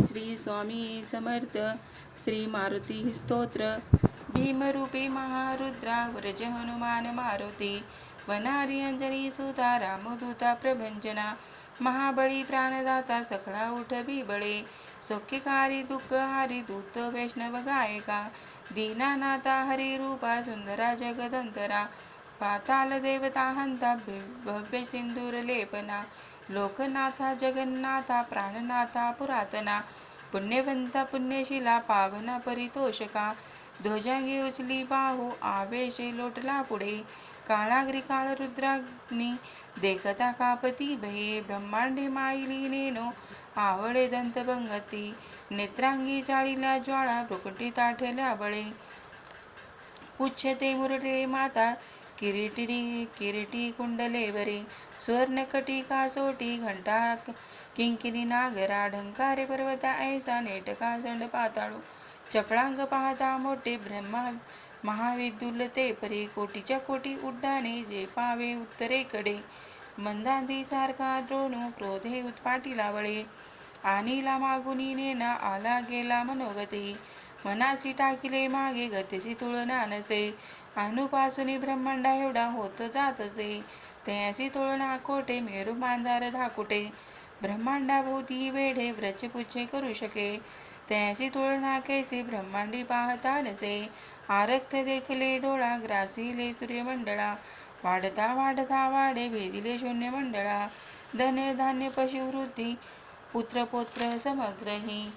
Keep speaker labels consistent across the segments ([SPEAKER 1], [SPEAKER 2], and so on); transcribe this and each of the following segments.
[SPEAKER 1] श्री स्वामी समर्थ. श्री मारुती स्तोत्र. भीमरूपी महारुद्रा व्रज हनुमान मारुती, वनारी अंजनी सुता रामदूता प्रभंजना, महाबळी प्राणदाता सखळा उठ बिबळे, सौख्यकारी दुःखहारी दूत वैष्णव गायका, दीनानाथा हरिरूपा सुंदरा जगदंतरा, पाताल देवता हंता भव्य सिंदूर लेपना, लोकनाथा जगन्नाथा प्राणनाथा पुरातना, पुण्यवंता पुण्यशिला पावना परितोषका, ध्वजांगी उचली बाहू आवेशे लोटला पुढे, काळाग्री काळ रुद्राग्नी देखता कापती भये, ब्रह्मांडे माईली नेनो आवळे दंतभंगती, नेत्रांगी जाळीला ज्वाळा भ्रुकुटी ताठल्या बळे, पुच्छते मुरडे माता किरीटी कुंडले वरे, सुवर्णकटी कासोटी घंटा किंकिणी नागरा, ढंकारे पर्वता ऐसा नेटका चंड पाताळू, चपळांग पाहता मोठे ब्रह्मा महाविदुल ते परी, कोटीच्या कोटी उड्डाणे जे पावे उत्तरेकडे, मंदांती सारखा द्रोणू क्रोधे उत्पाटीला वळे, आणीला मागुनी नेना आला गेला मनोगती, मनासी टाकिले मागे गतीची तुळना नसे, अनुपासूनी ब्रह्मांडा एवढा होत जातसे, तयासी तुळना कोठे मेरू मांदार धाकुटे, ब्रह्मांडाभोवती वेढे व्रजपुच्छे करू शके, तयासी तुळना कैसी ब्रह्मांडी पाहता नसे, आरक्त देखले डोळा ग्रासिले सूर्यमंडळा, वाढता वाढता वाढे भेदिले शून्य मंडळा, धन्य धान्य पशुवृद्धी पुत्रपौत्र समग्रही,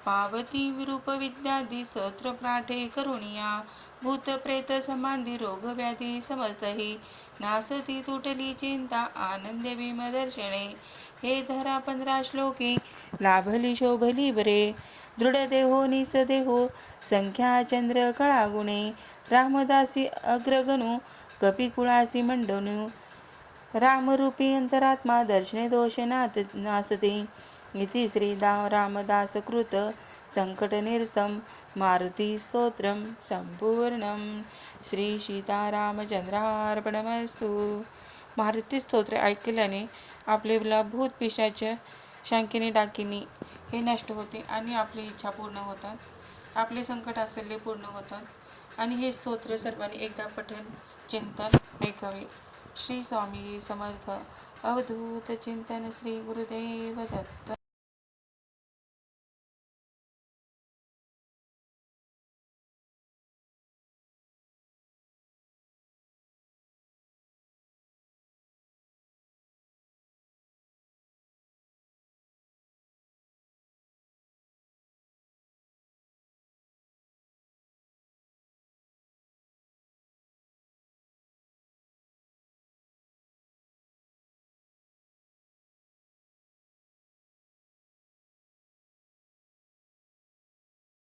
[SPEAKER 1] पावती विरूप विद्यादी स्तोत्र पाठे करुणिया, भूत प्रेत समाधी रोग व्याधी समस्तही, नासती तुटली चिंता आनंद भीम दर्शने, हे धरा 15 श्लोकी लाभली शोभली बरे, दृढ देहो निसदेहो संख्या चंद्र कळागुणे, रामदासी अग्रगणू कपिकुळासी मंडनू, रामरूपी अंतरात्मा दर्शने दोष नासते, इति श्री रामदासकृत संकटनिरसं मारुती स्तोत्रम संपूर्णम. श्री सीतारामचंद्रार्पणमस्तु. मारुती स्तोत्र ऐकल्याने आपले भूत पिशाच शांकिनी डाकिनी हे नष्ट होते आणि आपली इच्छा पूर्ण होतात, आपले संकट असलेले पूर्ण होतात. आणि हे स्तोत्र सर्वांनी एकदा पठण चिंतन ऐकावे. श्री स्वामी समर्थ. अवधूत चिंतन. श्री गुरुदेव दत्त.